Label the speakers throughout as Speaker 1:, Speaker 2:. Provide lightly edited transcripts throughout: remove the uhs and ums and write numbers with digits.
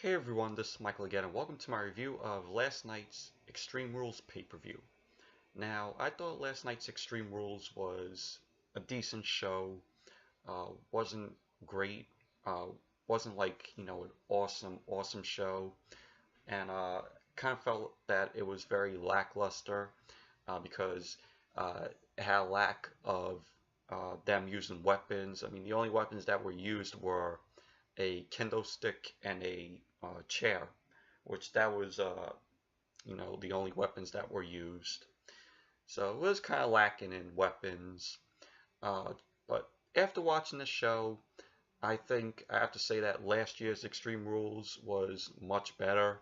Speaker 1: Hey everyone, this is Michael again, and welcome to my review of last night's Extreme Rules pay-per-view. Now, I thought last night's Extreme Rules was a decent show. Wasn't great. Wasn't like, an awesome show. And kind of felt that it was very lackluster because it had a lack of them using weapons. I mean, the only weapons that were used were a kendo stick and a chair, which that was the only weapons that were used. So it was kind of lacking in weapons. But after watching the show, I think I have to say that last year's Extreme Rules was much better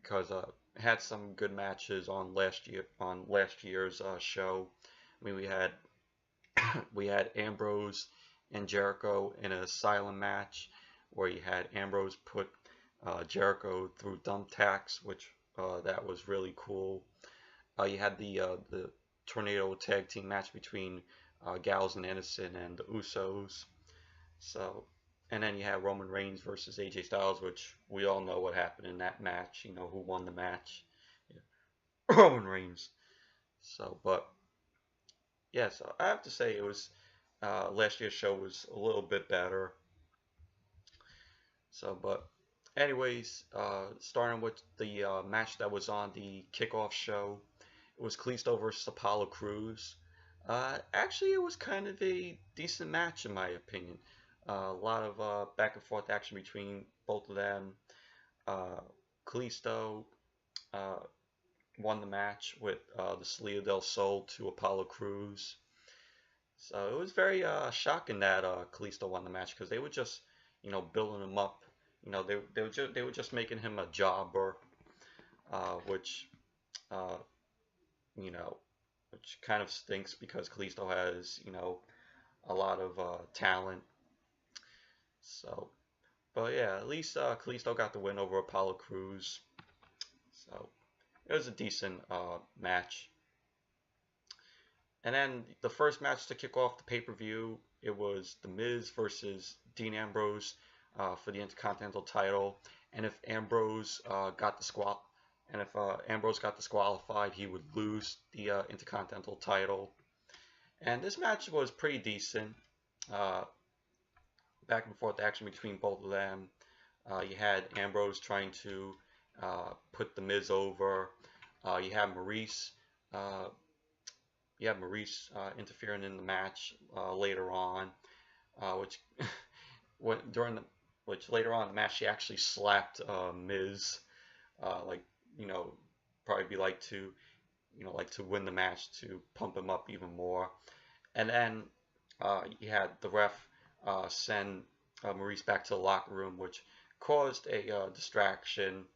Speaker 1: because it had some good matches on last year's show. I mean, we had Ambrose and Jericho in a silent match where you had Ambrose put Jericho through thumbtacks, which that was really cool. You had the tornado tag team match between Gallows and Anderson and the Usos. So, and then you had Roman Reigns versus AJ Styles, which we all know what happened in that match. You know who won the match? Yeah. Roman Reigns. So, but yeah, so I have to say it was last year's show was a little bit better. So, but anyways, starting with the match that was on the kickoff show, it was Kalisto versus Apollo Crews. Actually, it was kind of a decent match in my opinion. A lot of back and forth action between both of them. Kalisto won the match with the Salida del Sol to Apollo Crews. So it was very shocking that Kalisto won the match because they were just, building him up. They were just making him a jobber, which which kind of stinks because Kalisto has, a lot of talent. So, but yeah, at least Kalisto got the win over Apollo Crews. So it was a decent match. And then the first match to kick off the pay-per-view, it was The Miz versus Dean Ambrose for the Intercontinental title. And if Ambrose got disqualified, he would lose the Intercontinental title. And this match was pretty decent. Back and forth action between both of them. You had Ambrose trying to put The Miz over. You had Maurice. Maurice interfering in the match later on, which later on in the match she actually slapped Miz, probably like to win the match to pump him up even more. And then you had the ref send Maurice back to the locker room, which caused a distraction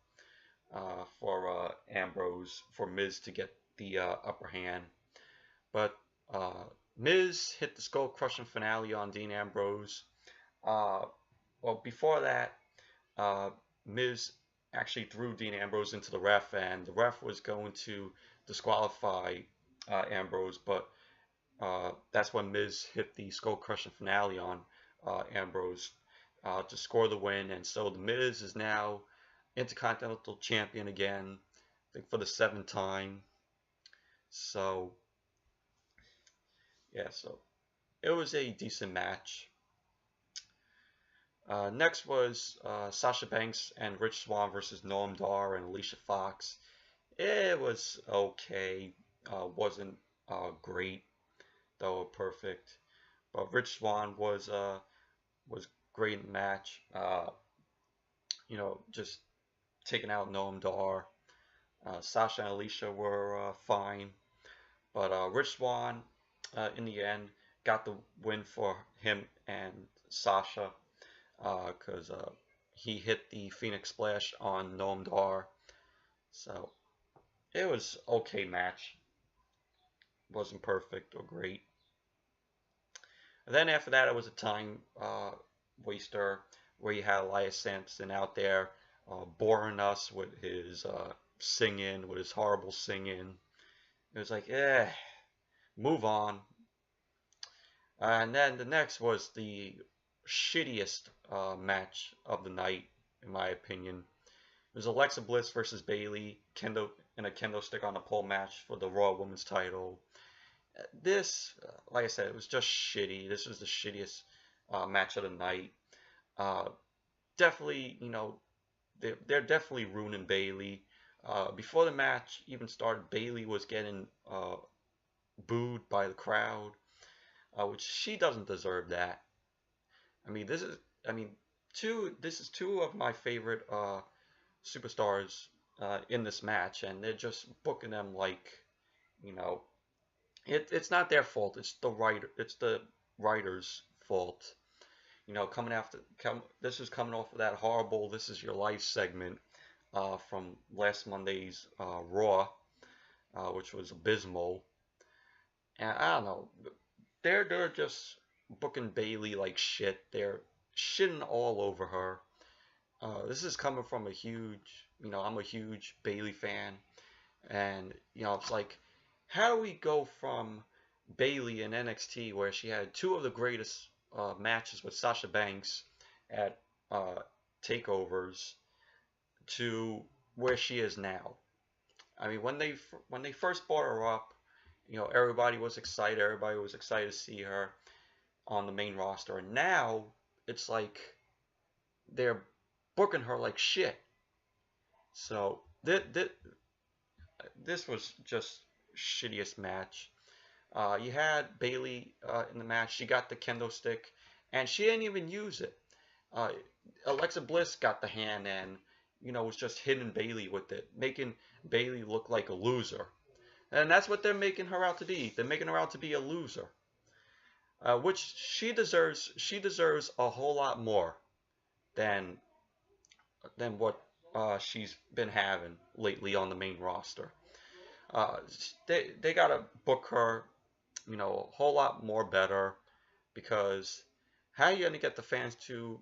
Speaker 1: for Ambrose, for Miz to get the upper hand. But Miz hit the skull crushing finale on Dean Ambrose. Well, before that, Miz actually threw Dean Ambrose into the ref, and the ref was going to disqualify Ambrose, but that's when Miz hit the skull crushing finale on Ambrose to score the win. And so the Miz is now Intercontinental Champion again, I think for the 7th time. So yeah, so it was a decent match. Next was Sasha Banks and Rich Swann versus Noam Dar and Alicia Fox. It was okay. Wasn't great, though perfect. But Rich Swann was great in the match. Just taking out Noam Dar. Sasha and Alicia were fine, but Rich Swann in the end got the win for him and Sasha because he hit the Phoenix Splash on Noam Dar. So it was okay match. Wasn't perfect or great. And then after that, it was a time waster where you had Elias Sampson out there boring us with his singing, with his horrible singing. It was like, move on. And then the next was the shittiest match of the night. in my opinion. It was Alexa Bliss versus Bayley, in a Kendo Stick on a pole match for the Raw Women's title. This, like I said, it was just shitty. This was the shittiest match of the night. Uh, Definitely, they're definitely ruining Bayley. Before the match even started, Bayley was getting booed by the crowd, which she doesn't deserve that. I mean, this is two of my favorite superstars in this match, and they're just booking them like, you know, it's not their fault. It's the writer's fault. This is coming off of that horrible "This Is Your Life" segment from last Monday's Raw, which was abysmal. And I don't know, they're just booking Bayley like shit. They're shitting all over her. This is coming from I'm a huge Bayley fan, and it's like, how do we go from Bayley in NXT, where she had two of the greatest matches with Sasha Banks at takeovers, to where she is now? I mean, when they first brought her up, everybody was excited. Everybody was excited to see her on the main roster, and now it's like they're booking her like shit. So this was just shittiest match. You had Bayley in the match. She got the Kendo Stick, and she didn't even use it. Alexa Bliss got the hand and, was just hitting Bayley with it, making Bayley look like a loser. And that's what they're making her out to be. They're making her out to be a loser, which she deserves. She deserves a whole lot more than what she's been having lately on the main roster. They gotta book her, a whole lot more better, because how are you gonna get the fans to,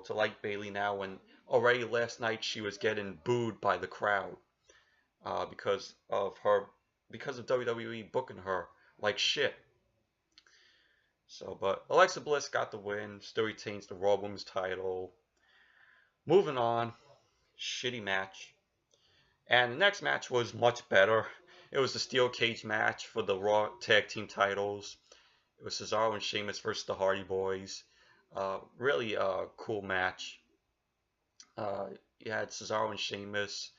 Speaker 1: to like Bayley now, when already last night she was getting booed by the crowd because of WWE booking her like shit. So, but Alexa Bliss got the win, still retains the Raw Women's title. Moving on, shitty match. And the next match was much better. It was the steel cage match for the Raw Tag Team titles. It was Cesaro and Sheamus versus the Hardy Boyz. Really a cool match. You had Cesaro and Sheamus,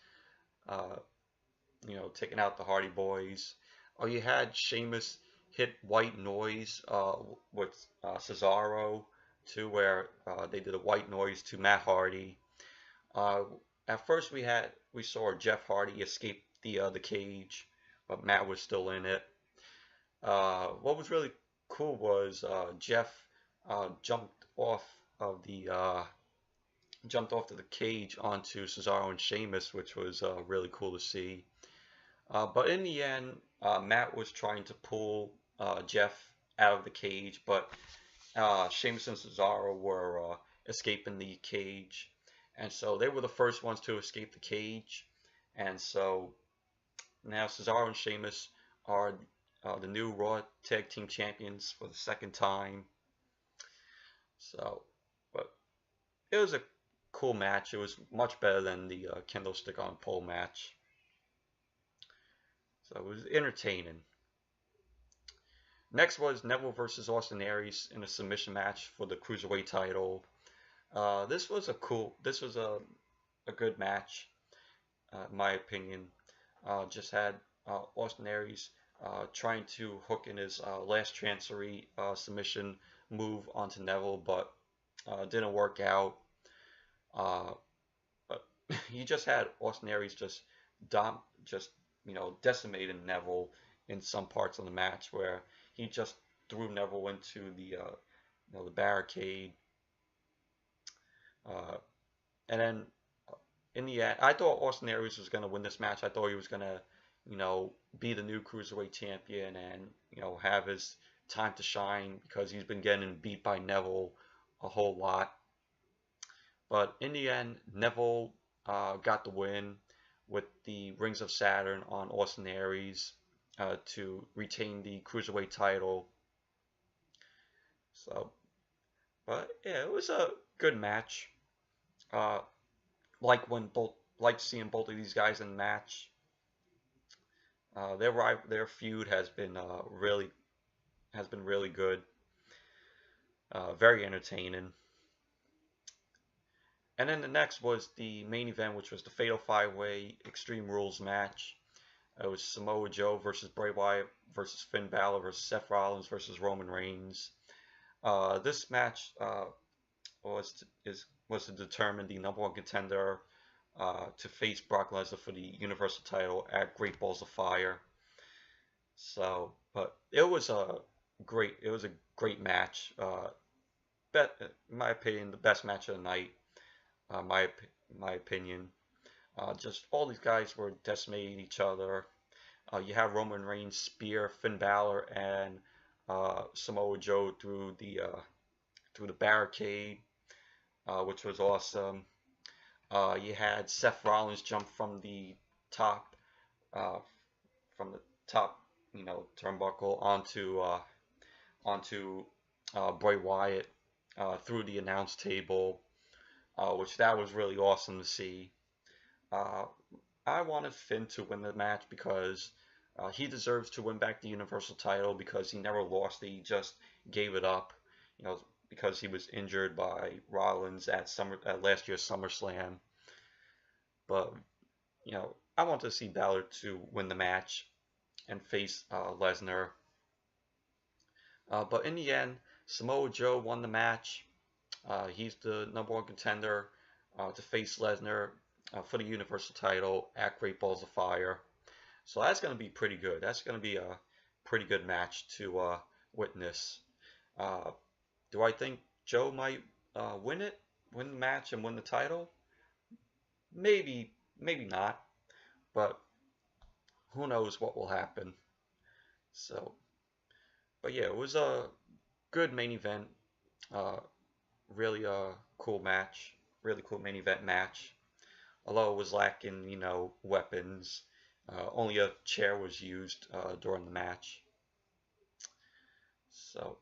Speaker 1: taking out the Hardy Boyz. Or you had Sheamus hit white noise with Cesaro too, where they did a white noise to Matt Hardy. At first we saw Jeff Hardy escape the cage, but Matt was still in it. What was really cool was Jeff jumped off of the cage onto Cesaro and Sheamus, which was really cool to see. But in the end, Matt was trying to pull Jeff out of the cage, but Sheamus and Cesaro were escaping the cage, and so they were the first ones to escape the cage. And so now Cesaro and Sheamus are the new Raw Tag Team Champions for the second time. So, but it was a cool match. It was much better than the Kendo Stick on pole match. So it was entertaining. Next was Neville versus Austin Aries in a submission match for the Cruiserweight title. This was a good match, in my opinion. Just had Austin Aries trying to hook in his last chancery submission move onto Neville, but didn't work out. But he just had Austin Aries just decimating Neville in some parts of the match, where he just threw Neville into the barricade. And then in the end, I thought Austin Aries was going to win this match. I thought he was going to, be the new Cruiserweight champion and, have his time to shine, because he's been getting beat by Neville a whole lot. But in the end, Neville got the win with the Rings of Saturn on Austin Aries to retain the Cruiserweight title. So, but yeah, it was a good match. like seeing both of these guys in the match. Their feud has been really good, very entertaining. And then the next was the main event, which was the Fatal 5-Way Extreme Rules match. It was Samoa Joe versus Bray Wyatt versus Finn Balor versus Seth Rollins versus Roman Reigns. This match was to determine the #1 contender to face Brock Lesnar for the Universal title at Great Balls of Fire. So, but it was a great match. In my opinion, the best match of the night. My opinion. Just all these guys were decimating each other. You have Roman Reigns spear Finn Balor and Samoa Joe through the barricade, which was awesome. You had Seth Rollins jump from the top, uh, turnbuckle onto Bray Wyatt through the announce table, which that was really awesome to see. I wanted Finn to win the match because he deserves to win back the Universal title because he never lost it. He just gave it up, because he was injured by Rollins at last year's SummerSlam. But I want to see Balor to win the match and face Lesnar. But in the end, Samoa Joe won the match. He's the #1 contender to face Lesnar for the Universal title at Great Balls of Fire. So that's going to be pretty good. That's going to be a pretty good match to witness. Do I think Joe might win the match and win the title? Maybe not. But who knows what will happen. So, but yeah, it was a good main event. Really a cool match. Really cool main event match. Although it was lacking, weapons. Only a chair was used during the match. So,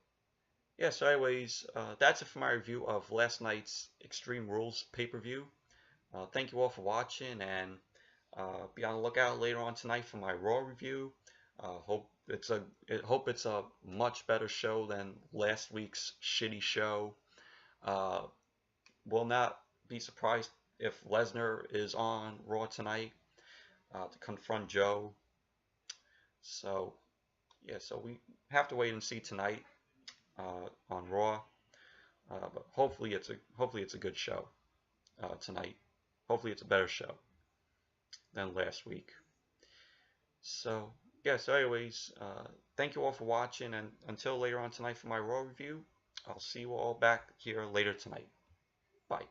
Speaker 1: yeah, so anyways, that's it for my review of last night's Extreme Rules pay-per-view. Thank you all for watching, and be on the lookout later on tonight for my Raw review. Hope it's a much better show than last week's shitty show. Will not be surprised if Lesnar is on Raw tonight to confront Joe. So yeah, so we have to wait and see tonight on Raw. But hopefully it's a good show tonight. Hopefully it's a better show than last week. So yeah, so anyways, thank you all for watching, and until later on tonight for my Raw review, I'll see you all back here later tonight. Bye.